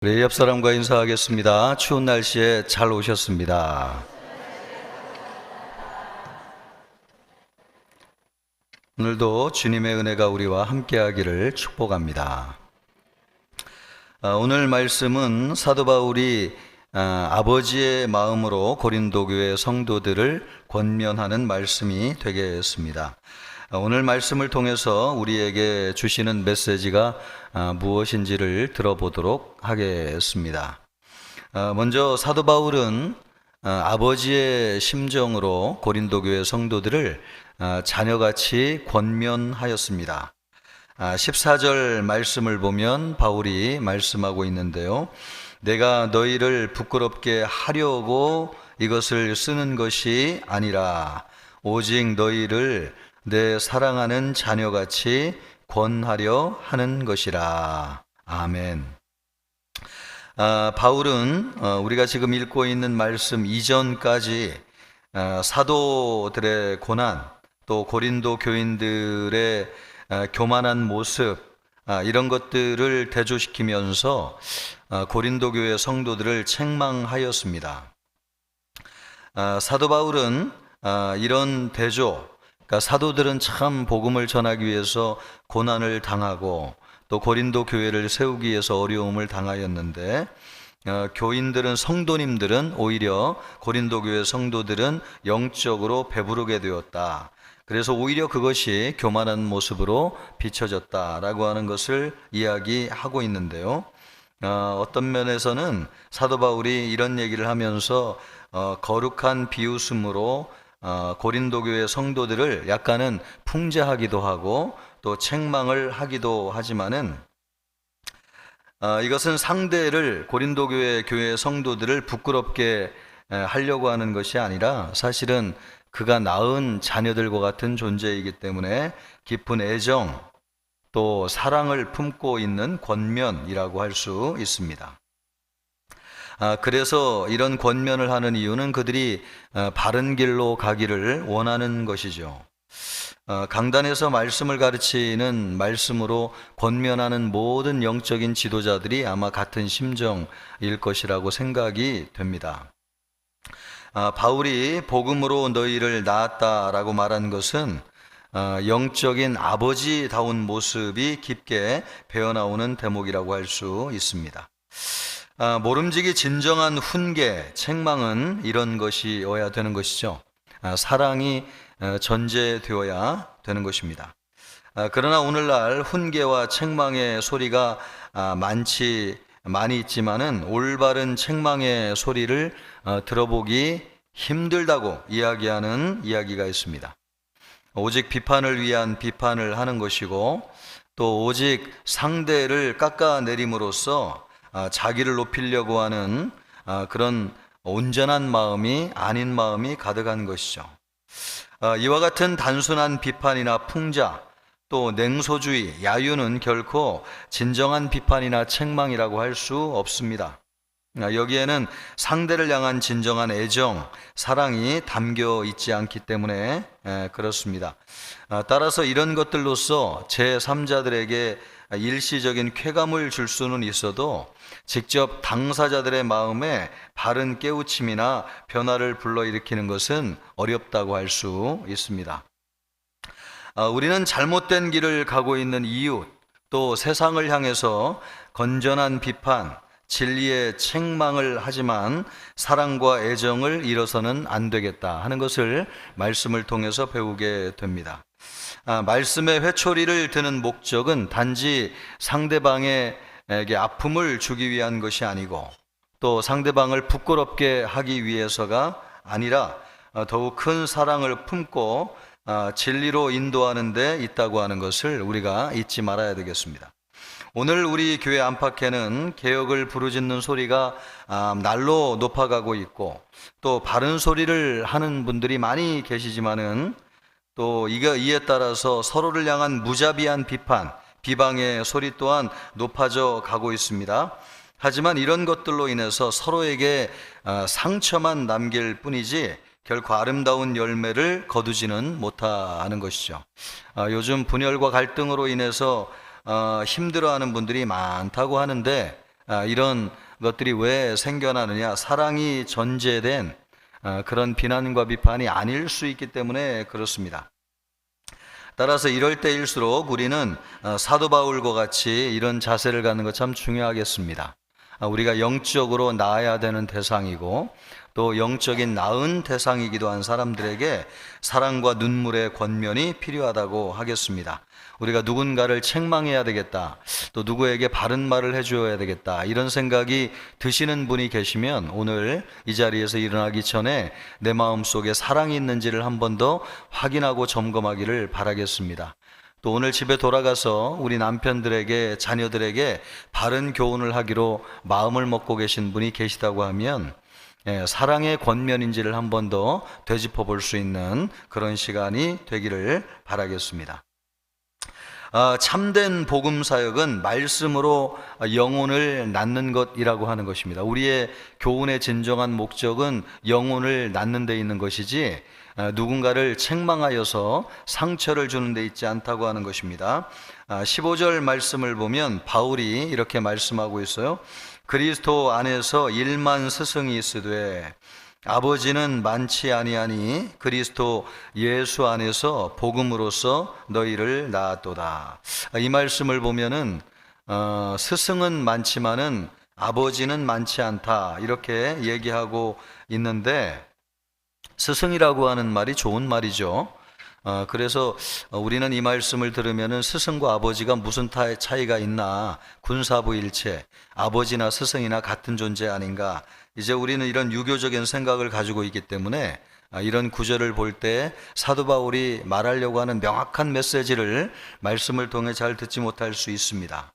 우리 옆 사람과 인사하겠습니다. 추운 날씨에 잘 오셨습니다. 오늘도 주님의 은혜가 우리와 함께하기를 축복합니다. 오늘 말씀은 사도 바울이 아버지의 마음으로 고린도 교회 성도들을 권면하는 말씀이 되겠습니다. 오늘 말씀을 통해서 우리에게 주시는 메시지가 무엇인지를 들어보도록 하겠습니다. 먼저 사도 바울은 아버지의 심정으로 고린도 교회 성도들을 자녀같이 권면하였습니다. 14절 말씀을 보면 바울이 말씀하고 있는데요. 내가 너희를 부끄럽게 하려고 이것을 쓰는 것이 아니라 오직 너희를 내 사랑하는 자녀같이 권하려 하는 것이라. 아멘. 바울은 우리가 지금 읽고 있는 말씀 이전까지 사도들의 고난, 또 고린도 교인들의 교만한 모습, 이런 것들을 대조시키면서 고린도 교회 성도들을 책망하였습니다. 사도 바울은 이런 대조, 그러니까 사도들은 참 복음을 전하기 위해서 고난을 당하고 또 고린도 교회를 세우기 위해서 어려움을 당하였는데 교인들은, 성도님들은 오히려 고린도 교회 성도들은 영적으로 배부르게 되었다. 그래서 오히려 그것이 교만한 모습으로 비춰졌다라고 하는 것을 이야기하고 있는데요. 어떤 면에서는 사도 바울이 이런 얘기를 하면서 거룩한 비웃음으로 고린도 교회 성도들을 약간은 풍자하기도 하고 또 책망을 하기도 하지만은 이것은 상대를, 고린도 교회 성도들을 부끄럽게 하려고 하는 것이 아니라 사실은 그가 낳은 자녀들과 같은 존재이기 때문에 깊은 애정 또 사랑을 품고 있는 권면이라고 할 수 있습니다. 그래서 이런 권면을 하는 이유는 그들이 바른 길로 가기를 원하는 것이죠. 강단에서 말씀을 가르치는, 말씀으로 권면하는 모든 영적인 지도자들이 아마 같은 심정일 것이라고 생각이 됩니다. 바울이 복음으로 너희를 낳았다라고 말한 것은 영적인 아버지다운 모습이 깊게 배어나오는 대목이라고 할 수 있습니다. 모름지기 진정한 훈계, 책망은 이런 것이어야 되는 것이죠. 사랑이 전제되어야 되는 것입니다. 그러나 오늘날 훈계와 책망의 소리가 많이 있지만은 올바른 책망의 소리를 들어보기 힘들다고 이야기하는 이야기가 있습니다. 오직 비판을 위한 비판을 하는 것이고 또 오직 상대를 깎아내림으로써 자기를 높이려고 하는 그런 온전한 마음이 아닌 마음이 가득한 것이죠. 이와 같은 단순한 비판이나 풍자, 또 냉소주의, 야유는 결코 진정한 비판이나 책망이라고 할 수 없습니다. 여기에는 상대를 향한 진정한 애정, 사랑이 담겨 있지 않기 때문에 그렇습니다. 따라서 이런 것들로서 제3자들에게 일시적인 쾌감을 줄 수는 있어도 직접 당사자들의 마음에 바른 깨우침이나 변화를 불러일으키는 것은 어렵다고 할 수 있습니다. 우리는 잘못된 길을 가고 있는 이웃, 또 세상을 향해서 건전한 비판, 진리의 책망을 하지만 사랑과 애정을 잃어서는 안 되겠다 하는 것을 말씀을 통해서 배우게 됩니다. 말씀의 회초리를 드는 목적은 단지 상대방에게 아픔을 주기 위한 것이 아니고 또 상대방을 부끄럽게 하기 위해서가 아니라 더욱 큰 사랑을 품고 진리로 인도하는 데 있다고 하는 것을 우리가 잊지 말아야 되겠습니다. 오늘 우리 교회 안팎에는 개혁을 부르짖는 소리가 날로 높아가고 있고 또 바른 소리를 하는 분들이 많이 계시지만은 또 이에 따라서 서로를 향한 무자비한 비판, 비방의 소리 또한 높아져 가고 있습니다. 하지만 이런 것들로 인해서 서로에게 상처만 남길 뿐이지 결코 아름다운 열매를 거두지는 못하는 것이죠. 요즘 분열과 갈등으로 인해서 힘들어하는 분들이 많다고 하는데 이런 것들이 왜 생겨나느냐? 사랑이 전제된 그런 비난과 비판이 아닐 수 있기 때문에 그렇습니다. 따라서 이럴 때일수록 우리는 사도 바울과 같이 이런 자세를 갖는 것 참 중요하겠습니다. 우리가 영적으로 나아야 되는 대상이고 또 영적인 나은 대상이기도 한 사람들에게 사랑과 눈물의 권면이 필요하다고 하겠습니다. 우리가 누군가를 책망해야 되겠다, 또 누구에게 바른 말을 해줘야 되겠다, 이런 생각이 드시는 분이 계시면 오늘 이 자리에서 일어나기 전에 내 마음속에 사랑이 있는지를 한 번 더 확인하고 점검하기를 바라겠습니다. 또 오늘 집에 돌아가서 우리 남편들에게, 자녀들에게 바른 교훈을 하기로 마음을 먹고 계신 분이 계시다고 하면 사랑의 권면인지를 한 번 더 되짚어 볼 수 있는 그런 시간이 되기를 바라겠습니다. 참된 복음 사역은 말씀으로 영혼을 낳는 것이라고 하는 것입니다. 우리의 교훈의 진정한 목적은 영혼을 낳는 데 있는 것이지 누군가를 책망하여서 상처를 주는 데 있지 않다고 하는 것입니다. 15절 말씀을 보면 바울이 이렇게 말씀하고 있어요. 그리스도 안에서 일만 스승이 있으되 아버지는 많지 아니하니 그리스도 예수 안에서 복음으로써 너희를 낳았도다. 이 말씀을 보면은 스승은 많지만은 아버지는 많지 않다, 이렇게 얘기하고 있는데, 스승이라고 하는 말이 좋은 말이죠. 그래서 우리는 이 말씀을 들으면은 스승과 아버지가 무슨 차이가 있나, 군사부 일체, 아버지나 스승이나 같은 존재 아닌가, 이제 우리는 이런 유교적인 생각을 가지고 있기 때문에 이런 구절을 볼 때 사도 바울이 말하려고 하는 명확한 메시지를 말씀을 통해 잘 듣지 못할 수 있습니다.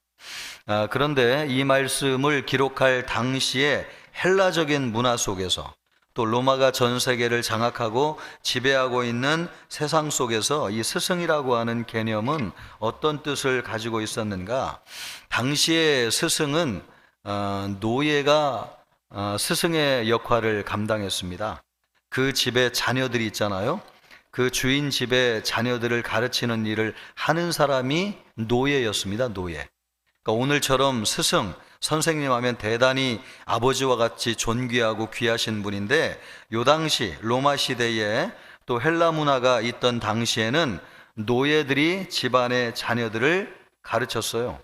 그런데 이 말씀을 기록할 당시에 헬라적인 문화 속에서, 또 로마가 전 세계를 장악하고 지배하고 있는 세상 속에서 이 스승이라고 하는 개념은 어떤 뜻을 가지고 있었는가? 당시의 스승은 노예가 스승의 역할을 감당했습니다. 그 집에 자녀들이 있잖아요. 그 주인 집에 자녀들을 가르치는 일을 하는 사람이 노예였습니다. 노예. 그러니까 오늘처럼 스승, 선생님 하면 대단히 아버지와 같이 존귀하고 귀하신 분인데, 요 당시 로마 시대에 또 헬라 문화가 있던 당시에는 노예들이 집안의 자녀들을 가르쳤어요.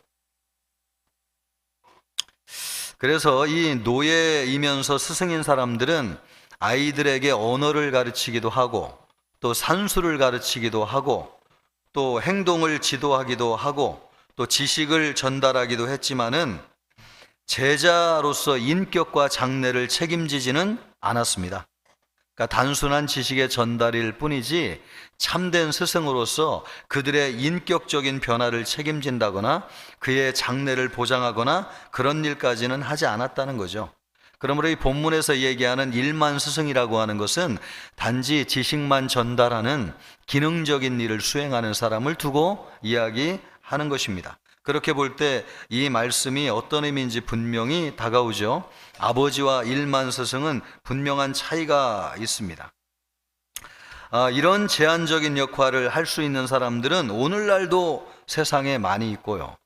그래서 이 노예이면서 스승인 사람들은 아이들에게 언어를 가르치기도 하고, 또 산수를 가르치기도 하고, 또 행동을 지도하기도 하고, 또 지식을 전달하기도 했지만은 제자로서 인격과 장래를 책임지지는 않았습니다. 그러니까 단순한 지식의 전달일 뿐이지 참된 스승으로서 그들의 인격적인 변화를 책임진다거나 그의 장래를 보장하거나 그런 일까지는 하지 않았다는 거죠. 그러므로 이 본문에서 얘기하는 일만 스승이라고 하는 것은 단지 지식만 전달하는 기능적인 일을 수행하는 사람을 두고 이야기하는 것입니다. 그렇게 볼 때 이 말씀이 어떤 의미인지 분명히 다가오죠. 아버지와 일만 스승은 분명한 차이가 있습니다. 이런 제한적인 역할을 할 수 있는 사람들은 오늘날도 세상에 많이 있고요.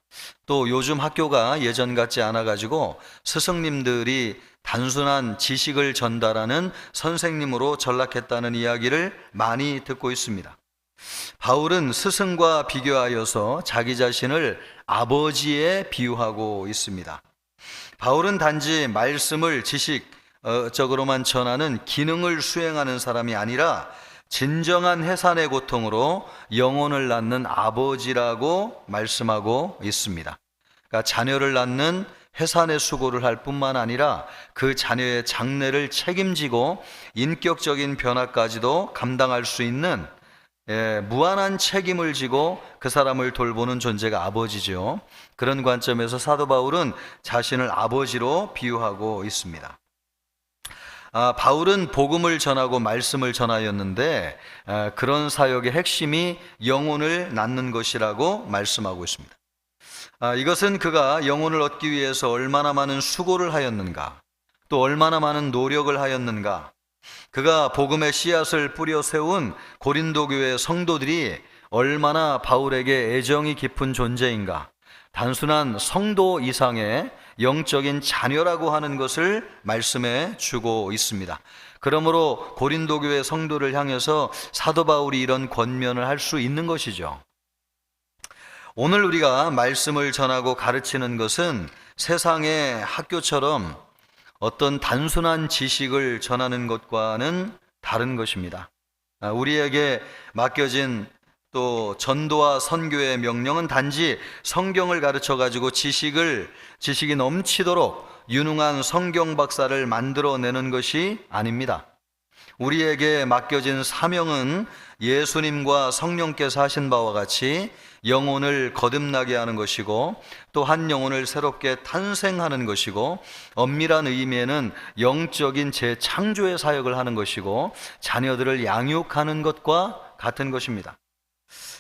또 요즘 학교가 예전 같지 않아 가지고 스승님들이 단순한 지식을 전달하는 선생님으로 전락했다는 이야기를 많이 듣고 있습니다. 바울은 스승과 비교하여서 자기 자신을 아버지에 비유하고 있습니다. 바울은 단지 말씀을 지식적으로만 전하는 기능을 수행하는 사람이 아니라 진정한 해산의 고통으로 영혼을 낳는 아버지라고 말씀하고 있습니다. 그러니까 자녀를 낳는 해산의 수고를 할 뿐만 아니라 그 자녀의 장래를 책임지고 인격적인 변화까지도 감당할 수 있는 무한한 책임을 지고 그 사람을 돌보는 존재가 아버지죠. 그런 관점에서 사도 바울은 자신을 아버지로 비유하고 있습니다. 바울은 복음을 전하고 말씀을 전하였는데 그런 사역의 핵심이 영혼을 낳는 것이라고 말씀하고 있습니다. 이것은 그가 영혼을 얻기 위해서 얼마나 많은 수고를 하였는가, 또 얼마나 많은 노력을 하였는가, 그가 복음의 씨앗을 뿌려 세운 고린도 교회 성도들이 얼마나 바울에게 애정이 깊은 존재인가, 단순한 성도 이상의 영적인 자녀라고 하는 것을 말씀해 주고 있습니다. 그러므로 고린도 교회 성도를 향해서 사도 바울이 이런 권면을 할 수 있는 것이죠. 오늘 우리가 말씀을 전하고 가르치는 것은 세상의 학교처럼 어떤 단순한 지식을 전하는 것과는 다른 것입니다. 우리에게 맡겨진 또 전도와 선교의 명령은 단지 성경을 가르쳐 가지고 지식이 넘치도록 유능한 성경 박사를 만들어내는 것이 아닙니다. 우리에게 맡겨진 사명은 예수님과 성령께서 하신 바와 같이 영혼을 거듭나게 하는 것이고 또 한 영혼을 새롭게 탄생하는 것이고 엄밀한 의미에는 영적인 재창조의 사역을 하는 것이고 자녀들을 양육하는 것과 같은 것입니다.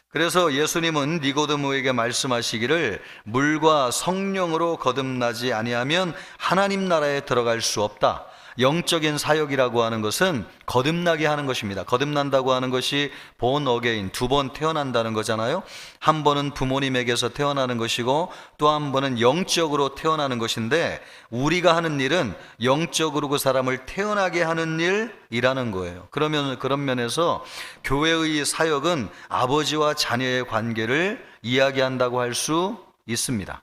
그래서 예수님은 니고데모에게 말씀하시기를 물과 성령으로 거듭나지 아니하면 하나님 나라에 들어갈 수 없다. 영적인 사역이라고 하는 것은 거듭나게 하는 것입니다. 거듭난다고 하는 것이 born again, 2번 태어난다는 거잖아요. 한 번은 부모님에게서 태어나는 것이고 또 한 번은 영적으로 태어나는 것인데 우리가 하는 일은 영적으로 그 사람을 태어나게 하는 일이라는 거예요. 그러면 그런 면에서 교회의 사역은 아버지와 자녀의 관계를 이야기한다고 할 수 있습니다.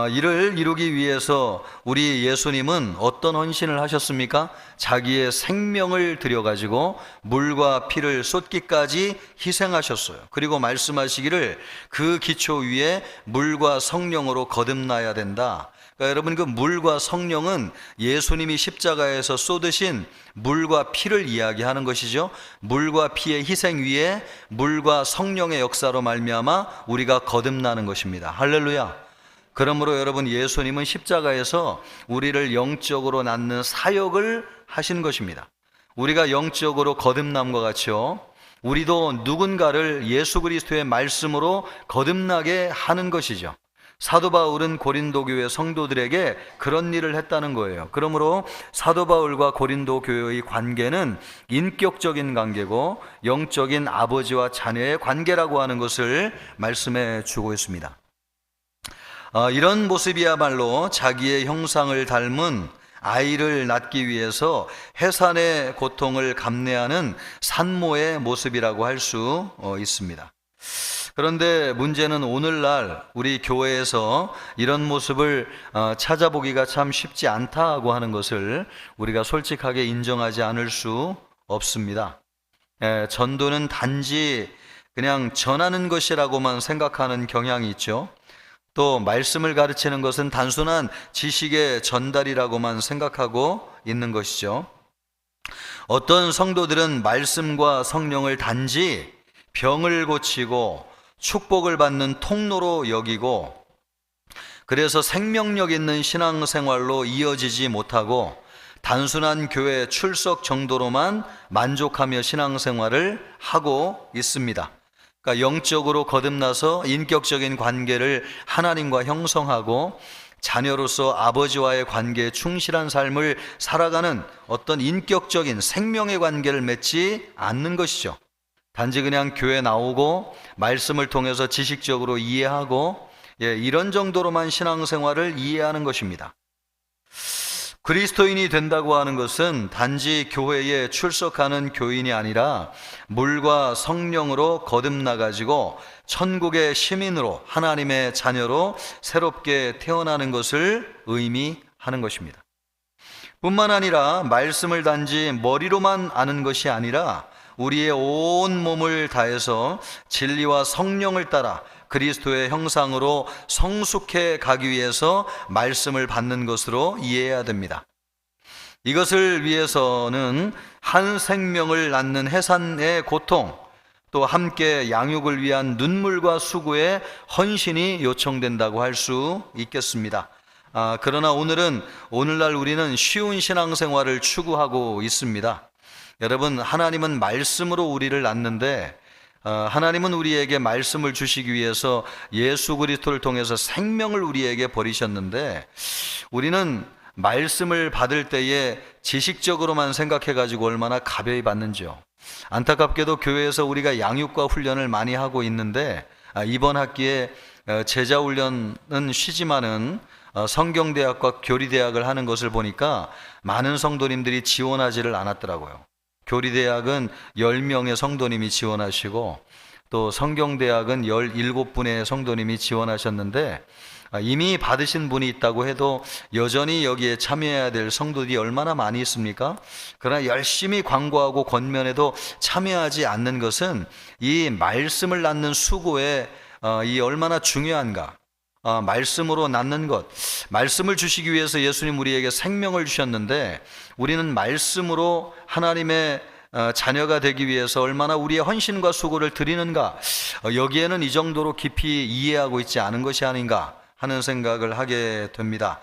이를 이루기 위해서 우리 예수님은 어떤 헌신을 하셨습니까? 자기의 생명을 들여가지고 물과 피를 쏟기까지 희생하셨어요. 그리고 말씀하시기를 그 기초 위에 물과 성령으로 거듭나야 된다. 그러니까 여러분, 그 물과 성령은 예수님이 십자가에서 쏟으신 물과 피를 이야기하는 것이죠. 물과 피의 희생 위에 물과 성령의 역사로 말미암아 우리가 거듭나는 것입니다. 할렐루야. 그러므로 여러분, 예수님은 십자가에서 우리를 영적으로 낳는 사역을 하신 것입니다. 우리가 영적으로 거듭남과 같이요, 우리도 누군가를 예수 그리스도의 말씀으로 거듭나게 하는 것이죠. 사도 바울은 고린도 교회 성도들에게 그런 일을 했다는 거예요. 그러므로 사도 바울과 고린도 교회의 관계는 인격적인 관계고 영적인 아버지와 자녀의 관계라고 하는 것을 말씀해 주고 있습니다. 이런 모습이야말로 자기의 형상을 닮은 아이를 낳기 위해서 해산의 고통을 감내하는 산모의 모습이라고 할 수 있습니다. 그런데 문제는 오늘날 우리 교회에서 이런 모습을 찾아보기가 참 쉽지 않다고 하는 것을 우리가 솔직하게 인정하지 않을 수 없습니다. 전도는 단지 그냥 전하는 것이라고만 생각하는 경향이 있죠. 또 말씀을 가르치는 것은 단순한 지식의 전달이라고만 생각하고 있는 것이죠. 어떤 성도들은 말씀과 성령을 단지 병을 고치고 축복을 받는 통로로 여기고 그래서 생명력 있는 신앙생활로 이어지지 못하고 단순한 교회 출석 정도로만 만족하며 신앙생활을 하고 있습니다. 그러니까 영적으로 거듭나서 인격적인 관계를 하나님과 형성하고 자녀로서 아버지와의 관계에 충실한 삶을 살아가는 어떤 인격적인 생명의 관계를 맺지 않는 것이죠. 단지 그냥 교회 나오고 말씀을 통해서 지식적으로 이해하고 이런 정도로만 신앙생활을 이해하는 것입니다. 그리스도인이 된다고 하는 것은 단지 교회에 출석하는 교인이 아니라 물과 성령으로 거듭나가지고 천국의 시민으로 하나님의 자녀로 새롭게 태어나는 것을 의미하는 것입니다. 뿐만 아니라 말씀을 단지 머리로만 아는 것이 아니라 우리의 온 몸을 다해서 진리와 성령을 따라 그리스도의 형상으로 성숙해 가기 위해서 말씀을 받는 것으로 이해해야 됩니다. 이것을 위해서는 한 생명을 낳는 해산의 고통, 또 함께 양육을 위한 눈물과 수고의 헌신이 요청된다고 할 수 있겠습니다. 그러나 오늘날 우리는 쉬운 신앙생활을 추구하고 있습니다. 여러분, 하나님은 말씀으로 우리를 낳는데 하나님은 우리에게 말씀을 주시기 위해서 예수 그리스도를 통해서 생명을 우리에게 버리셨는데 우리는 말씀을 받을 때에 지식적으로만 생각해가지고 얼마나 가벼이 받는지요. 안타깝게도 교회에서 우리가 양육과 훈련을 많이 하고 있는데 이번 학기에 제자 훈련은 쉬지만은 성경대학과 교리대학을 하는 것을 보니까 많은 성도님들이 지원하지를 않았더라고요. 교리대학은 10명의 성도님이 지원하시고 또 성경대학은 17분의 성도님이 지원하셨는데 이미 받으신 분이 있다고 해도 여전히 여기에 참여해야 될 성도들이 얼마나 많이 있습니까? 그러나 열심히 광고하고 권면해도 참여하지 않는 것은 이 말씀을 낳는 수고에 이 얼마나 중요한가. 말씀으로 낳는 것, 말씀을 주시기 위해서 예수님 우리에게 생명을 주셨는데 우리는 말씀으로 하나님의 자녀가 되기 위해서 얼마나 우리의 헌신과 수고를 드리는가, 여기에는 이 정도로 깊이 이해하고 있지 않은 것이 아닌가 하는 생각을 하게 됩니다.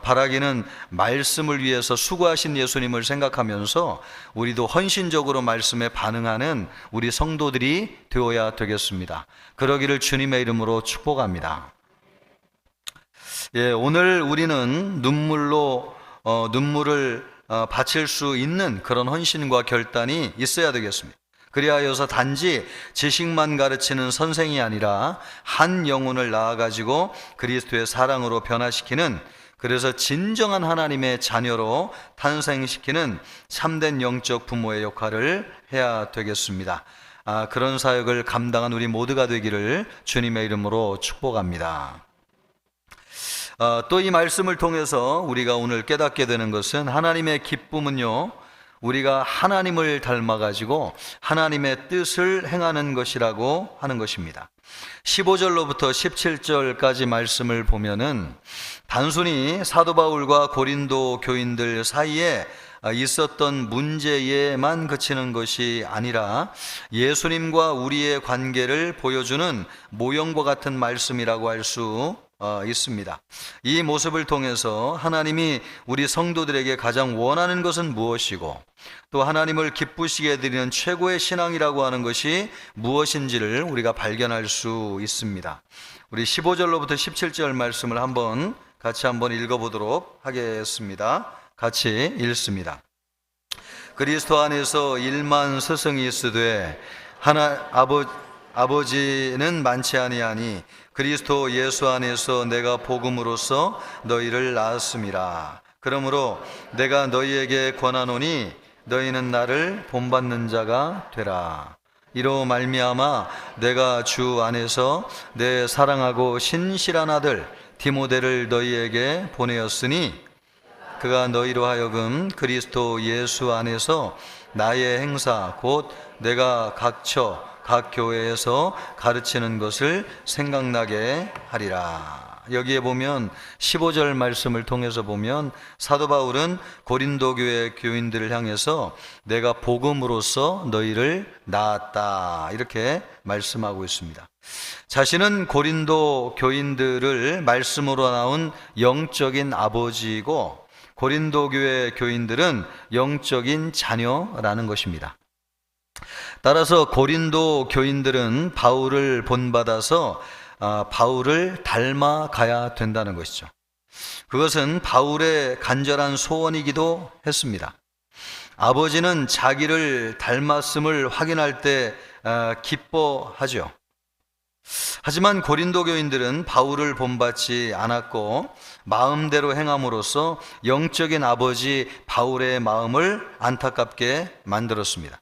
바라기는 말씀을 위해서 수고하신 예수님을 생각하면서 우리도 헌신적으로 말씀에 반응하는 우리 성도들이 되어야 되겠습니다. 그러기를 주님의 이름으로 축복합니다. 오늘 우리는 눈물을 바칠 수 있는 그런 헌신과 결단이 있어야 되겠습니다. 그리하여서 단지 지식만 가르치는 선생이 아니라 한 영혼을 낳아가지고 그리스도의 사랑으로 변화시키는, 그래서 진정한 하나님의 자녀로 탄생시키는 참된 영적 부모의 역할을 해야 되겠습니다. 그런 사역을 감당한 우리 모두가 되기를 주님의 이름으로 축복합니다. 또 이 말씀을 통해서 우리가 오늘 깨닫게 되는 것은 하나님의 기쁨은요, 우리가 하나님을 닮아가지고 하나님의 뜻을 행하는 것이라고 하는 것입니다. 15절로부터 17절까지 말씀을 보면은 단순히 사도 바울과 고린도 교인들 사이에 있었던 문제에만 그치는 것이 아니라 예수님과 우리의 관계를 보여주는 모형과 같은 말씀이라고 할 수 있습니다. 이 모습을 통해서 하나님이 우리 성도들에게 가장 원하는 것은 무엇이고 또 하나님을 기쁘시게 드리는 최고의 신앙이라고 하는 것이 무엇인지를 우리가 발견할 수 있습니다. 우리 15절로부터 17절 말씀을 같이 한번 읽어보도록 하겠습니다. 같이 읽습니다. 그리스도 안에서 1만 스승이 있으되 아버지는 많지 아니하니 그리스도 예수 안에서 내가 복음으로써 너희를 낳았음이라. 그러므로 내가 너희에게 권하노니 너희는 나를 본받는 자가 되라. 이로 말미암아 내가 주 안에서 내 사랑하고 신실한 아들 디모데를 너희에게 보내었으니 그가 너희로 하여금 그리스도 예수 안에서 나의 행사 곧 내가 각 교회에서 가르치는 것을 생각나게 하리라. 여기에 보면 15절 말씀을 통해서 보면 사도 바울은 고린도 교회 교인들을 향해서 내가 복음으로써 너희를 낳았다 이렇게 말씀하고 있습니다. 자신은 고린도 교인들을 말씀으로 나온 영적인 아버지이고 고린도 교회 교인들은 영적인 자녀라는 것입니다. 따라서 고린도 교인들은 바울을 본받아서 바울을 닮아가야 된다는 것이죠. 그것은 바울의 간절한 소원이기도 했습니다. 아버지는 자기를 닮았음을 확인할 때 기뻐하죠. 하지만 고린도 교인들은 바울을 본받지 않았고 마음대로 행함으로써 영적인 아버지 바울의 마음을 안타깝게 만들었습니다.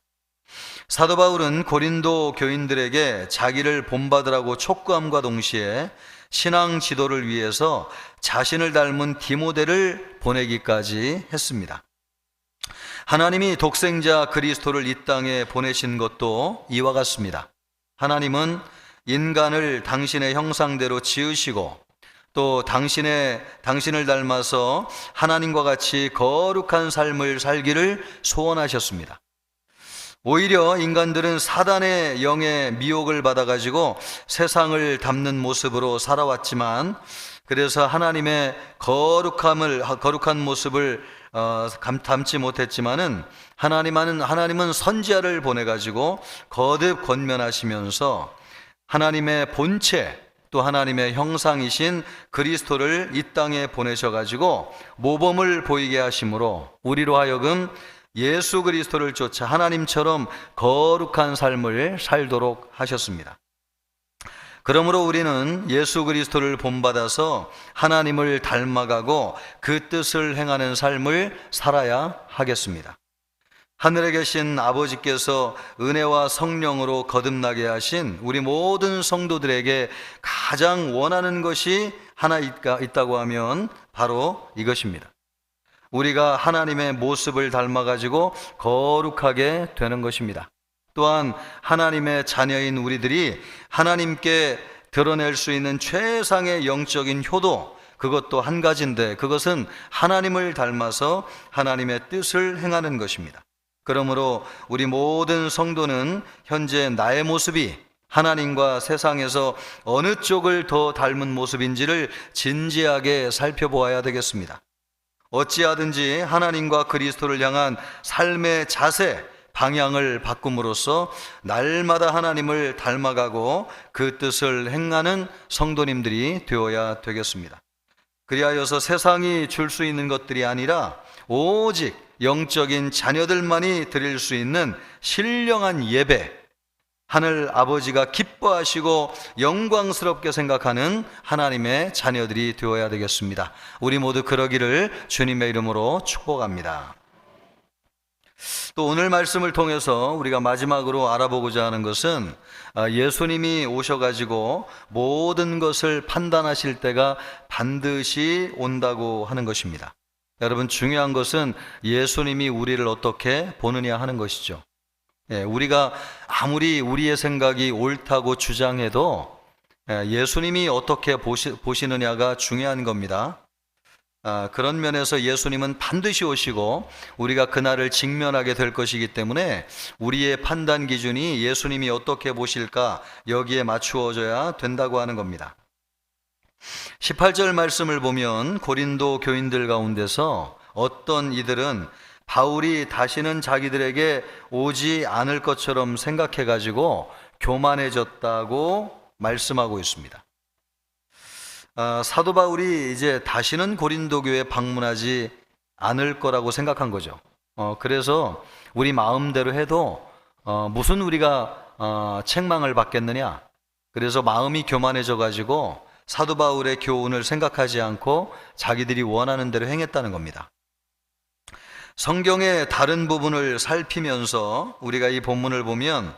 사도 바울은 고린도 교인들에게 자기를 본받으라고 촉구함과 동시에 신앙 지도를 위해서 자신을 닮은 디모데를 보내기까지 했습니다. 하나님이 독생자 그리스도를 이 땅에 보내신 것도 이와 같습니다. 하나님은 인간을 당신의 형상대로 지으시고 또 당신을 닮아서 하나님과 같이 거룩한 삶을 살기를 소원하셨습니다. 오히려 인간들은 사단의 영의 미혹을 받아가지고 세상을 담는 모습으로 살아왔지만 그래서 하나님의 거룩한 모습을 담지 못했지만은 하나님은 선지자를 보내가지고 거듭 권면하시면서 하나님의 본체 또 하나님의 형상이신 그리스도를 이 땅에 보내셔가지고 모범을 보이게 하심으로 우리로 하여금 예수 그리스도를 쫓아 하나님처럼 거룩한 삶을 살도록 하셨습니다. 그러므로 우리는 예수 그리스도를 본받아서 하나님을 닮아가고 그 뜻을 행하는 삶을 살아야 하겠습니다. 하늘에 계신 아버지께서 은혜와 성령으로 거듭나게 하신 우리 모든 성도들에게 가장 원하는 것이 하나 있다고 하면 바로 이것입니다. 우리가 하나님의 모습을 닮아가지고 거룩하게 되는 것입니다. 또한 하나님의 자녀인 우리들이 하나님께 드러낼 수 있는 최상의 영적인 효도, 그것도 한 가지인데 그것은 하나님을 닮아서 하나님의 뜻을 행하는 것입니다. 그러므로 우리 모든 성도는 현재 나의 모습이 하나님과 세상에서 어느 쪽을 더 닮은 모습인지를 진지하게 살펴보아야 되겠습니다. 어찌하든지 하나님과 그리스도를 향한 삶의 자세, 방향을 바꿈으로써 날마다 하나님을 닮아가고 그 뜻을 행하는 성도님들이 되어야 되겠습니다. 그리하여서 세상이 줄 수 있는 것들이 아니라 오직 영적인 자녀들만이 드릴 수 있는 신령한 예배, 하늘 아버지가 기뻐하시고 영광스럽게 생각하는 하나님의 자녀들이 되어야 되겠습니다. 우리 모두 그러기를 주님의 이름으로 축복합니다. 또 오늘 말씀을 통해서 우리가 마지막으로 알아보고자 하는 것은 예수님이 오셔가지고 모든 것을 판단하실 때가 반드시 온다고 하는 것입니다. 여러분, 중요한 것은 예수님이 우리를 어떻게 보느냐 하는 것이죠. 우리가 아무리 우리의 생각이 옳다고 주장해도 예수님이 어떻게 보시느냐가 중요한 겁니다. 그런 면에서 예수님은 반드시 오시고 우리가 그날을 직면하게 될 것이기 때문에 우리의 판단 기준이 예수님이 어떻게 보실까 여기에 맞추어져야 된다고 하는 겁니다. 18절 말씀을 보면 고린도 교인들 가운데서 어떤 이들은 바울이 다시는 자기들에게 오지 않을 것처럼 생각해가지고 교만해졌다고 말씀하고 있습니다. 사도 바울이 이제 다시는 고린도 교회에 방문하지 않을 거라고 생각한 거죠. 그래서 우리 마음대로 해도 무슨 우리가 책망을 받겠느냐. 그래서 마음이 교만해져가지고 사도 바울의 교훈을 생각하지 않고 자기들이 원하는 대로 행했다는 겁니다. 성경의 다른 부분을 살피면서 우리가 이 본문을 보면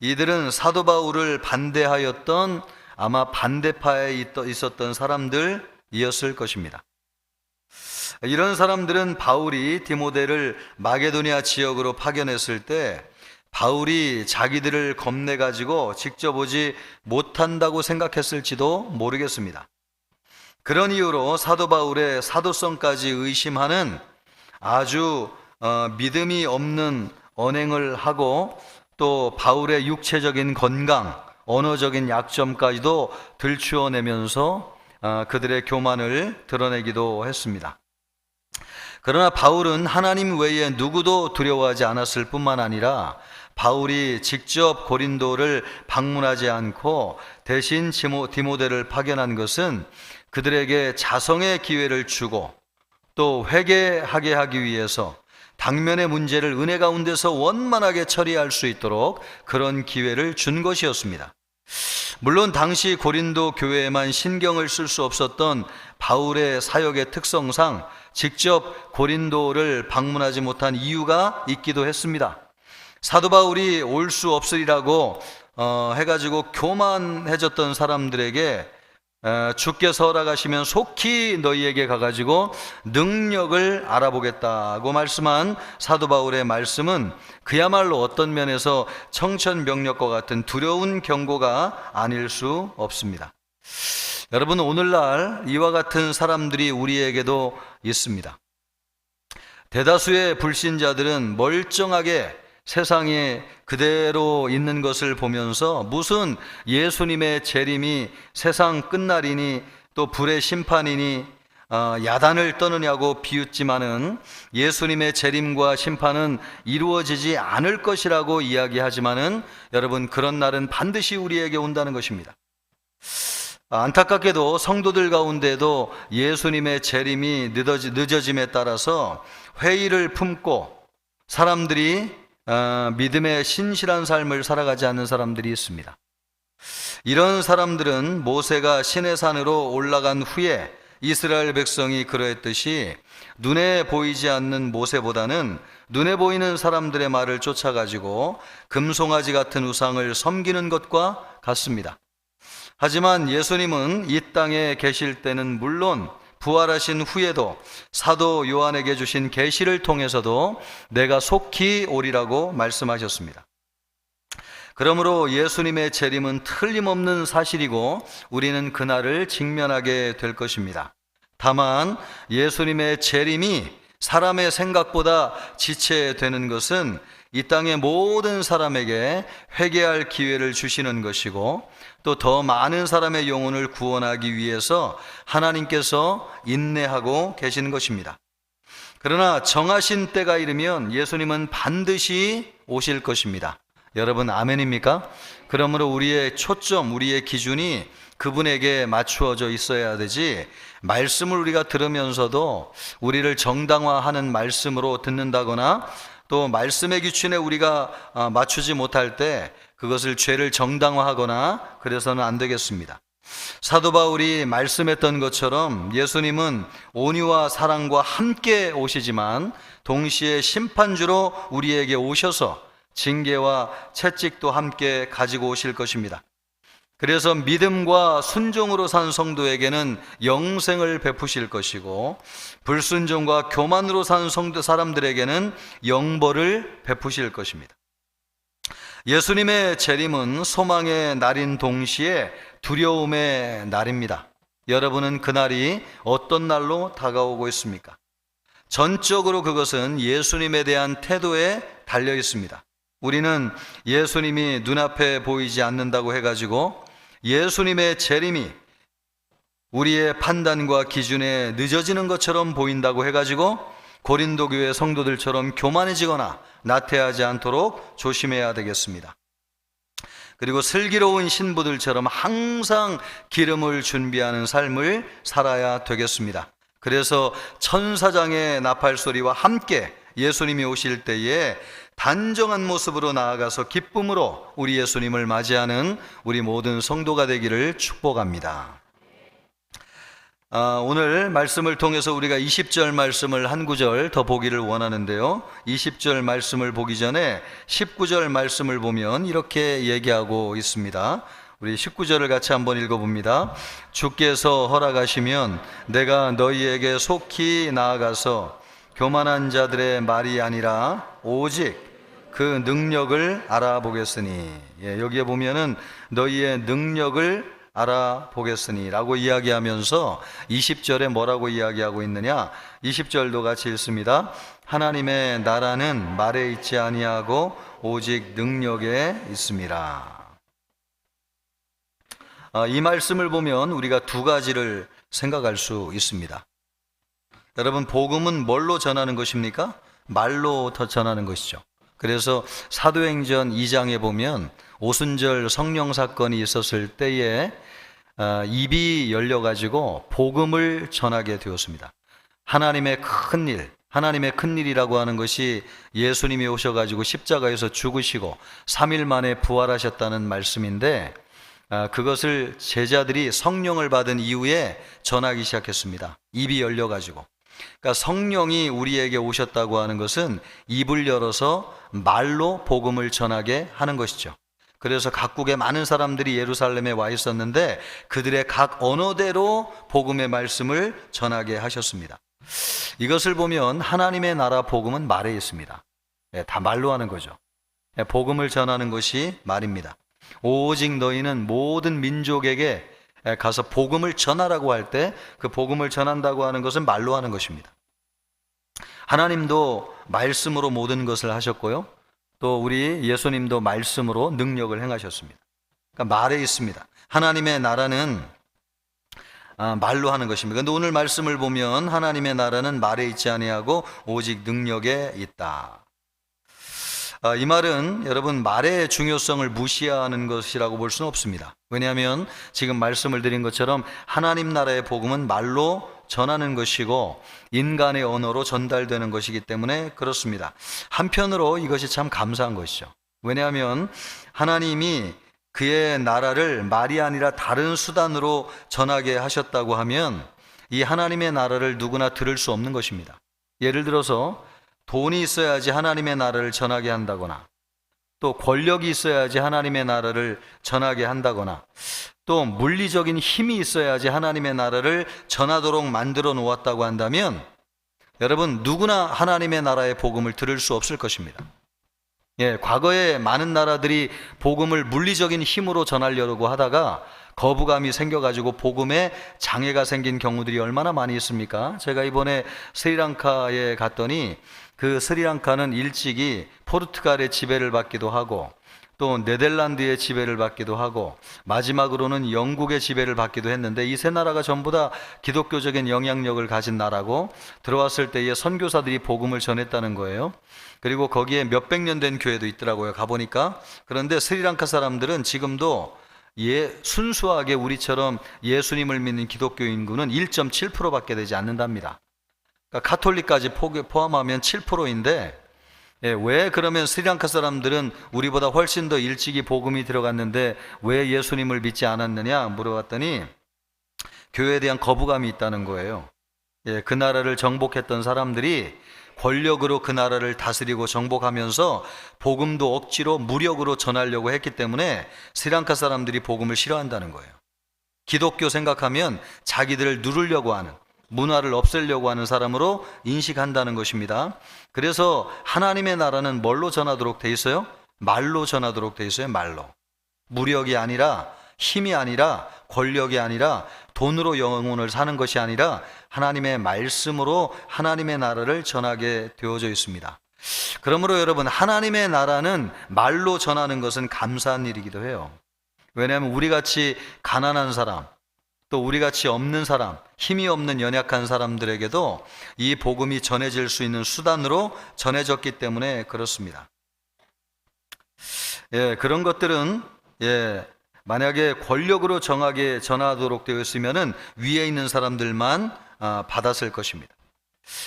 이들은 사도 바울을 반대하였던 아마 반대파에 있었던 사람들이었을 것입니다. 이런 사람들은 바울이 디모데를 마게도니아 지역으로 파견했을 때 바울이 자기들을 겁내가지고 직접 오지 못한다고 생각했을지도 모르겠습니다. 그런 이유로 사도 바울의 사도성까지 의심하는 아주 믿음이 없는 언행을 하고 또 바울의 육체적인 건강, 언어적인 약점까지도 들추어내면서 그들의 교만을 드러내기도 했습니다. 그러나 바울은 하나님 외에 누구도 두려워하지 않았을 뿐만 아니라 바울이 직접 고린도를 방문하지 않고 대신 디모데를 파견한 것은 그들에게 자성의 기회를 주고 또 회개하게 하기 위해서 당면의 문제를 은혜 가운데서 원만하게 처리할 수 있도록 그런 기회를 준 것이었습니다. 물론 당시 고린도 교회에만 신경을 쓸 수 없었던 바울의 사역의 특성상 직접 고린도를 방문하지 못한 이유가 있기도 했습니다. 사도 바울이 올 수 없으리라고 해가지고 교만해졌던 사람들에게 주께서 허락하시면 속히 너희에게 가가지고 능력을 알아보겠다고 말씀한 사도 바울의 말씀은 그야말로 어떤 면에서 청천벽력과 같은 두려운 경고가 아닐 수 없습니다. 여러분, 오늘날 이와 같은 사람들이 우리에게도 있습니다. 대다수의 불신자들은 멀쩡하게 세상에 그대로 있는 것을 보면서 무슨 예수님의 재림이 세상 끝날이니 또 불의 심판이니 야단을 떠느냐고 비웃지만은 예수님의 재림과 심판은 이루어지지 않을 것이라고 이야기하지만은 여러분, 그런 날은 반드시 우리에게 온다는 것입니다. 안타깝게도 성도들 가운데도 예수님의 재림이 늦어짐에 따라서 회의를 품고 사람들이 믿음의 신실한 삶을 살아가지 않는 사람들이 있습니다. 이런 사람들은 모세가 시내산으로 올라간 후에 이스라엘 백성이 그러했듯이 눈에 보이지 않는 모세보다는 눈에 보이는 사람들의 말을 쫓아가지고 금송아지 같은 우상을 섬기는 것과 같습니다. 하지만 예수님은 이 땅에 계실 때는 물론 부활하신 후에도 사도 요한에게 주신 계시를 통해서도 내가 속히 오리라고 말씀하셨습니다. 그러므로 예수님의 재림은 틀림없는 사실이고 우리는 그날을 직면하게 될 것입니다. 다만 예수님의 재림이 사람의 생각보다 지체되는 것은 이 땅의 모든 사람에게 회개할 기회를 주시는 것이고 또 더 많은 사람의 영혼을 구원하기 위해서 하나님께서 인내하고 계시는 것입니다. 그러나 정하신 때가 이르면 예수님은 반드시 오실 것입니다. 여러분 아멘입니까? 그러므로 우리의 초점, 우리의 기준이 그분에게 맞추어져 있어야 되지, 말씀을 우리가 들으면서도 우리를 정당화하는 말씀으로 듣는다거나 또 말씀의 기준에 우리가 맞추지 못할 때 그것을 죄를 정당화하거나 그래서는 안 되겠습니다. 사도 바울이 말씀했던 것처럼 예수님은 온유와 사랑과 함께 오시지만 동시에 심판주로 우리에게 오셔서 징계와 채찍도 함께 가지고 오실 것입니다. 그래서 믿음과 순종으로 산 성도에게는 영생을 베푸실 것이고 불순종과 교만으로 산 성도 사람들에게는 영벌을 베푸실 것입니다. 예수님의 재림은 소망의 날인 동시에 두려움의 날입니다. 여러분은 그날이 어떤 날로 다가오고 있습니까? 전적으로 그것은 예수님에 대한 태도에 달려 있습니다. 우리는 예수님이 눈앞에 보이지 않는다고 해가지고 예수님의 재림이 우리의 판단과 기준에 늦어지는 것처럼 보인다고 해가지고 고린도 교회 성도들처럼 교만해지거나 나태하지 않도록 조심해야 되겠습니다. 그리고 슬기로운 신부들처럼 항상 기름을 준비하는 삶을 살아야 되겠습니다. 그래서 천사장의 나팔 소리와 함께 예수님이 오실 때에 단정한 모습으로 나아가서 기쁨으로 우리 예수님을 맞이하는 우리 모든 성도가 되기를 축복합니다. 오늘 말씀을 통해서 우리가 20절 말씀을 한 구절 더 보기를 원하는데요, 20절 말씀을 보기 전에 19절 말씀을 보면 이렇게 얘기하고 있습니다. 우리 19절을 같이 한번 읽어봅니다. 주께서 허락하시면 내가 너희에게 속히 나아가서 교만한 자들의 말이 아니라 오직 그 능력을 알아보겠으니, 여기에 보면은 너희의 능력을 알아보겠으니 라고 이야기하면서 20절에 뭐라고 이야기하고 있느냐, 20절도 같이 읽습니다. 하나님의 나라는 말에 있지 아니하고 오직 능력에 있습니다. 이 말씀을 보면 우리가 두 가지를 생각할 수 있습니다. 여러분, 복음은 뭘로 전하는 것입니까? 말로 더 전하는 것이죠. 그래서 사도행전 2장에 보면 오순절 성령 사건이 있었을 때에 입이 열려가지고 복음을 전하게 되었습니다. 하나님의 큰일, 하나님의 큰일이라고 하는 것이 예수님이 오셔가지고 십자가에서 죽으시고 3일 만에 부활하셨다는 말씀인데, 그것을 제자들이 성령을 받은 이후에 전하기 시작했습니다. 입이 열려가지고. 그러니까 성령이 우리에게 오셨다고 하는 것은 입을 열어서 말로 복음을 전하게 하는 것이죠. 그래서 각국의 많은 사람들이 예루살렘에 와 있었는데 그들의 각 언어대로 복음의 말씀을 전하게 하셨습니다. 이것을 보면 하나님의 나라 복음은 말에 있습니다. 다 말로 하는 거죠. 복음을 전하는 것이 말입니다. 오직 너희는 모든 민족에게 가서 복음을 전하라고 할 때 그 복음을 전한다고 하는 것은 말로 하는 것입니다. 하나님도 말씀으로 모든 것을 하셨고요, 또 우리 예수님도 말씀으로 능력을 행하셨습니다. 그러니까 말에 있습니다. 하나님의 나라는 말로 하는 것입니다. 그런데 오늘 말씀을 보면 하나님의 나라는 말에 있지 아니하고 오직 능력에 있다. 이 말은 여러분 말의 중요성을 무시하는 것이라고 볼 수는 없습니다. 왜냐하면 지금 말씀을 드린 것처럼 하나님 나라의 복음은 말로 전하는 것이고 인간의 언어로 전달되는 것이기 때문에 그렇습니다. 한편으로 이것이 참 감사한 것이죠. 왜냐하면 하나님이 그의 나라를 말이 아니라 다른 수단으로 전하게 하셨다고 하면 이 하나님의 나라를 누구나 들을 수 없는 것입니다. 예를 들어서 돈이 있어야지 하나님의 나라를 전하게 한다거나, 또 권력이 있어야지 하나님의 나라를 전하게 한다거나, 또 물리적인 힘이 있어야지 하나님의 나라를 전하도록 만들어 놓았다고 한다면 여러분, 누구나 하나님의 나라의 복음을 들을 수 없을 것입니다. 과거에 많은 나라들이 복음을 물리적인 힘으로 전하려고 하다가 거부감이 생겨가지고 복음에 장애가 생긴 경우들이 얼마나 많이 있습니까? 제가 이번에 스리랑카에 갔더니 그 스리랑카는 일찍이 포르투갈의 지배를 받기도 하고 또 네덜란드의 지배를 받기도 하고 마지막으로는 영국의 지배를 받기도 했는데 이 세 나라가 전부 다 기독교적인 영향력을 가진 나라고 들어왔을 때에 선교사들이 복음을 전했다는 거예요. 그리고 거기에 몇백 년 된 교회도 있더라고요, 가보니까. 그런데 스리랑카 사람들은 지금도 순수하게 우리처럼 예수님을 믿는 기독교 인구는 1.7%밖에 되지 않는답니다. 그러니까 가톨릭까지 포함하면 7%인데 왜 그러면 스리랑카 사람들은 우리보다 훨씬 더 일찍이 복음이 들어갔는데 왜 예수님을 믿지 않았느냐 물어봤더니 교회에 대한 거부감이 있다는 거예요. 그 나라를 정복했던 사람들이 권력으로 그 나라를 다스리고 정복하면서 복음도 억지로 무력으로 전하려고 했기 때문에 스리랑카 사람들이 복음을 싫어한다는 거예요. 기독교 생각하면 자기들을 누르려고 하는, 문화를 없애려고 하는 사람으로 인식한다는 것입니다. 그래서 하나님의 나라는 뭘로 전하도록 돼 있어요? 말로 전하도록 돼 있어요. 말로. 무력이 아니라, 힘이 아니라, 권력이 아니라, 돈으로 영혼을 사는 것이 아니라 하나님의 말씀으로 하나님의 나라를 전하게 되어져 있습니다. 그러므로 여러분, 하나님의 나라는 말로 전하는 것은 감사한 일이기도 해요. 왜냐하면 우리같이 가난한 사람, 또 우리같이 없는 사람, 힘이 없는 연약한 사람들에게도 이 복음이 전해질 수 있는 수단으로 전해졌기 때문에 그렇습니다. 그런 것들은 만약에 권력으로 정하게 전하도록 되어 있으면은 위에 있는 사람들만 받았을 것입니다.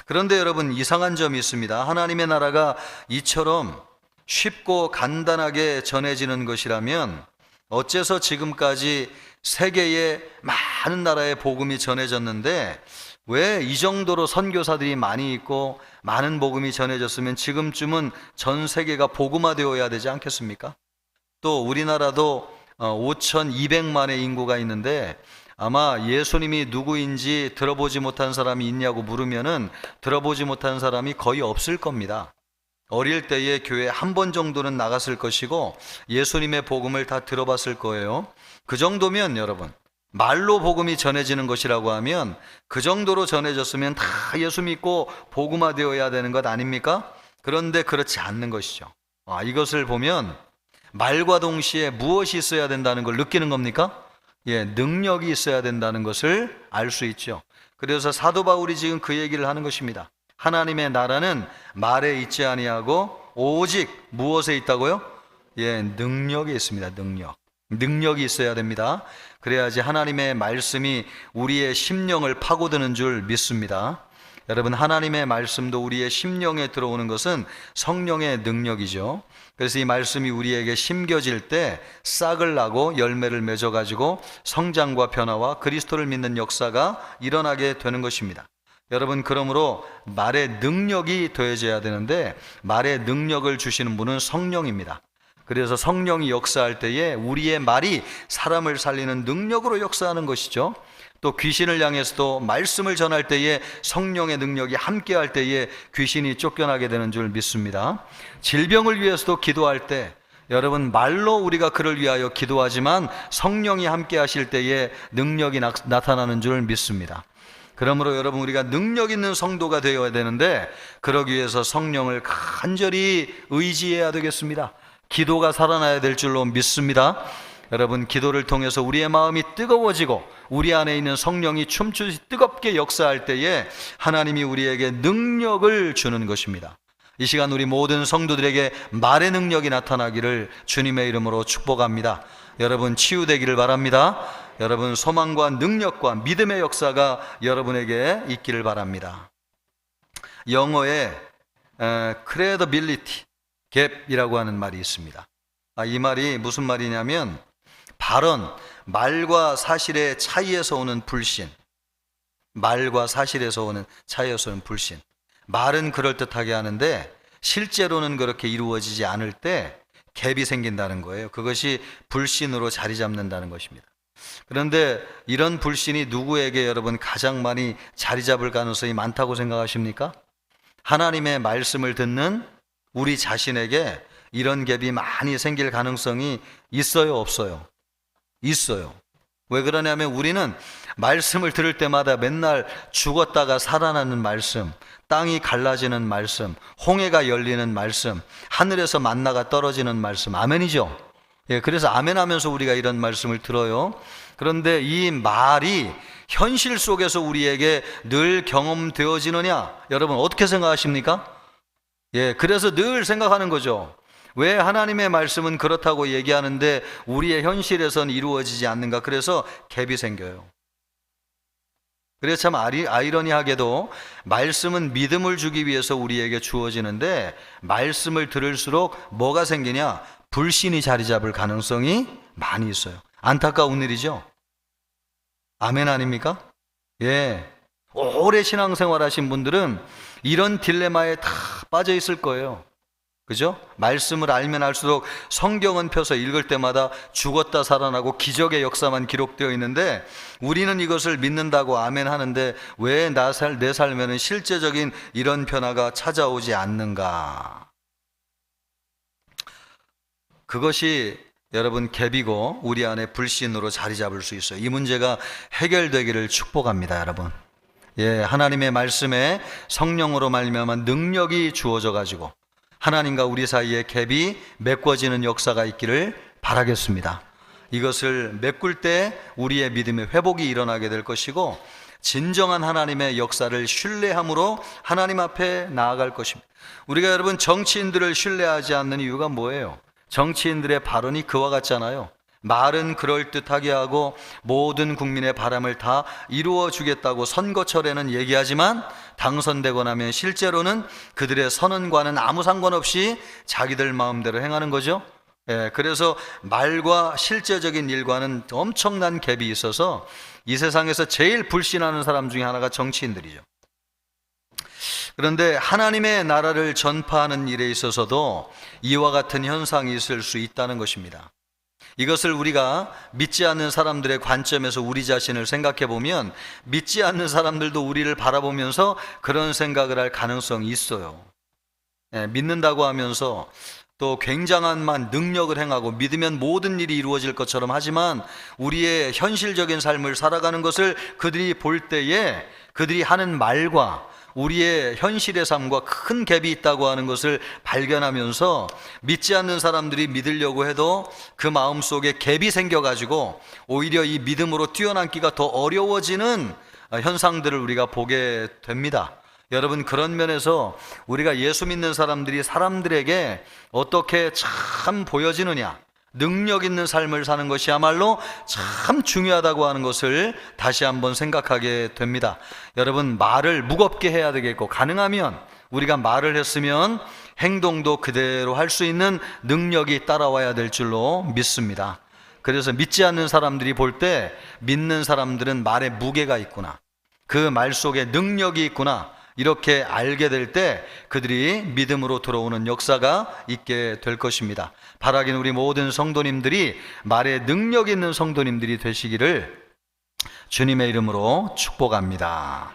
그런데 여러분, 이상한 점이 있습니다. 하나님의 나라가 이처럼 쉽고 간단하게 전해지는 것이라면 어째서 지금까지 세계의 많은 나라의 복음이 전해졌는데 왜 이 정도로 선교사들이 많이 있고 많은 복음이 전해졌으면 지금쯤은 전 세계가 복음화되어야 되지 않겠습니까? 또 우리나라도 5,200만의 인구가 있는데 아마 예수님이 누구인지 들어보지 못한 사람이 있냐고 물으면은 들어보지 못한 사람이 거의 없을 겁니다. 어릴 때에 교회 한 번 정도는 나갔을 것이고 예수님의 복음을 다 들어봤을 거예요. 그 정도면 여러분, 말로 복음이 전해지는 것이라고 하면 그 정도로 전해졌으면 다 예수 믿고 복음화되어야 되는 것 아닙니까? 그런데 그렇지 않는 것이죠. 이것을 보면 말과 동시에 무엇이 있어야 된다는 걸 느끼는 겁니까? 능력이 있어야 된다는 것을 알 수 있죠. 그래서 사도 바울이 지금 그 얘기를 하는 것입니다. 하나님의 나라는 말에 있지 아니하고 오직 무엇에 있다고요? 능력에 있습니다. 능력이 있어야 됩니다. 그래야지 하나님의 말씀이 우리의 심령을 파고드는 줄 믿습니다. 여러분, 하나님의 말씀도 우리의 심령에 들어오는 것은 성령의 능력이죠. 그래서 이 말씀이 우리에게 심겨질 때 싹을 나고 열매를 맺어가지고 성장과 변화와 그리스도를 믿는 역사가 일어나게 되는 것입니다. 여러분, 그러므로 말의 능력이 더해져야 되는데 말의 능력을 주시는 분은 성령입니다. 그래서 성령이 역사할 때에 우리의 말이 사람을 살리는 능력으로 역사하는 것이죠. 또 귀신을 향해서도 말씀을 전할 때에 성령의 능력이 함께할 때에 귀신이 쫓겨나게 되는 줄 믿습니다. 질병을 위해서도 기도할 때 여러분, 말로 우리가 그를 위하여 기도하지만 성령이 함께 하실 때에 능력이 나타나는 줄 믿습니다. 그러므로 여러분, 우리가 능력 있는 성도가 되어야 되는데 그러기 위해서 성령을 간절히 의지해야 되겠습니다. 기도가 살아나야 될 줄로 믿습니다. 여러분, 기도를 통해서 우리의 마음이 뜨거워지고 우리 안에 있는 성령이 춤추듯이 뜨겁게 역사할 때에 하나님이 우리에게 능력을 주는 것입니다. 이 시간 우리 모든 성도들에게 말의 능력이 나타나기를 주님의 이름으로 축복합니다. 여러분, 치유되기를 바랍니다. 여러분, 소망과 능력과 믿음의 역사가 여러분에게 있기를 바랍니다. 영어에 credibility 갭이라고 하는 말이 있습니다. 이 말이 무슨 말이냐면 발언, 말과 사실의 차이에서 오는 불신. 말과 사실에서 오는 차이에서 오는 불신. 말은 그럴듯하게 하는데 실제로는 그렇게 이루어지지 않을 때 갭이 생긴다는 거예요. 그것이 불신으로 자리 잡는다는 것입니다. 그런데 이런 불신이 누구에게 여러분 가장 많이 자리 잡을 가능성이 많다고 생각하십니까? 하나님의 말씀을 듣는 우리 자신에게 이런 갭이 많이 생길 가능성이 있어요, 없어요? 있어요. 왜 그러냐면 우리는 말씀을 들을 때마다 맨날 죽었다가 살아나는 말씀, 땅이 갈라지는 말씀, 홍해가 열리는 말씀, 하늘에서 만나가 떨어지는 말씀, 아멘이죠? 예, 그래서 아멘 하면서 우리가 이런 말씀을 들어요. 그런데 이 말이 현실 속에서 우리에게 늘 경험되어지느냐? 여러분 어떻게 생각하십니까? 예, 그래서 늘 생각하는 거죠. 왜 하나님의 말씀은 그렇다고 얘기하는데 우리의 현실에선 이루어지지 않는가? 그래서 갭이 생겨요. 그래서 참 아이러니하게도 말씀은 믿음을 주기 위해서 우리에게 주어지는데 말씀을 들을수록 뭐가 생기냐? 불신이 자리 잡을 가능성이 많이 있어요. 안타까운 일이죠. 아멘 아닙니까? 예, 오래 신앙생활 하신 분들은 이런 딜레마에 다 빠져 있을 거예요. 그죠? 말씀을 알면 알수록 성경은 펴서 읽을 때마다 죽었다 살아나고 기적의 역사만 기록되어 있는데 우리는 이것을 믿는다고 아멘 하는데 왜 내 삶에는 실제적인 이런 변화가 찾아오지 않는가? 그것이 여러분 갭이고 우리 안에 불신으로 자리 잡을 수 있어요. 이 문제가 해결되기를 축복합니다, 여러분. 예, 하나님의 말씀에 성령으로 말미암아 능력이 주어져 가지고 하나님과 우리 사이에 갭이 메꿔지는 역사가 있기를 바라겠습니다. 이것을 메꿀 때 우리의 믿음의 회복이 일어나게 될 것이고 진정한 하나님의 역사를 신뢰함으로 하나님 앞에 나아갈 것입니다. 우리가 여러분 정치인들을 신뢰하지 않는 이유가 뭐예요? 정치인들의 발언이 그와 같잖아요. 말은 그럴듯하게 하고 모든 국민의 바람을 다 이루어 주겠다고 선거철에는 얘기하지만 당선되고 나면 실제로는 그들의 선언과는 아무 상관없이 자기들 마음대로 행하는 거죠. 예, 그래서 말과 실제적인 일과는 엄청난 갭이 있어서 이 세상에서 제일 불신하는 사람 중에 하나가 정치인들이죠. 그런데 하나님의 나라를 전파하는 일에 있어서도 이와 같은 현상이 있을 수 있다는 것입니다. 이것을 우리가 믿지 않는 사람들의 관점에서 우리 자신을 생각해 보면 믿지 않는 사람들도 우리를 바라보면서 그런 생각을 할 가능성이 있어요. 예, 믿는다고 하면서 또 굉장한 능력을 행하고 믿으면 모든 일이 이루어질 것처럼 하지만 우리의 현실적인 삶을 살아가는 것을 그들이 볼 때에 그들이 하는 말과 우리의 현실의 삶과 큰 갭이 있다고 하는 것을 발견하면서 믿지 않는 사람들이 믿으려고 해도 그 마음속에 갭이 생겨가지고 오히려 이 믿음으로 뛰어넘기가 더 어려워지는 현상들을 우리가 보게 됩니다. 여러분, 그런 면에서 우리가 예수 믿는 사람들이 사람들에게 어떻게 참 보여지느냐, 능력 있는 삶을 사는 것이야말로 참 중요하다고 하는 것을 다시 한번 생각하게 됩니다. 여러분, 말을 무겁게 해야 되겠고 가능하면 우리가 말을 했으면 행동도 그대로 할 수 있는 능력이 따라와야 될 줄로 믿습니다. 그래서 믿지 않는 사람들이 볼 때 믿는 사람들은 말에 무게가 있구나, 그 말 속에 능력이 있구나, 이렇게 알게 될 때 그들이 믿음으로 들어오는 역사가 있게 될 것입니다. 바라긴 우리 모든 성도님들이 말에 능력 있는 성도님들이 되시기를 주님의 이름으로 축복합니다.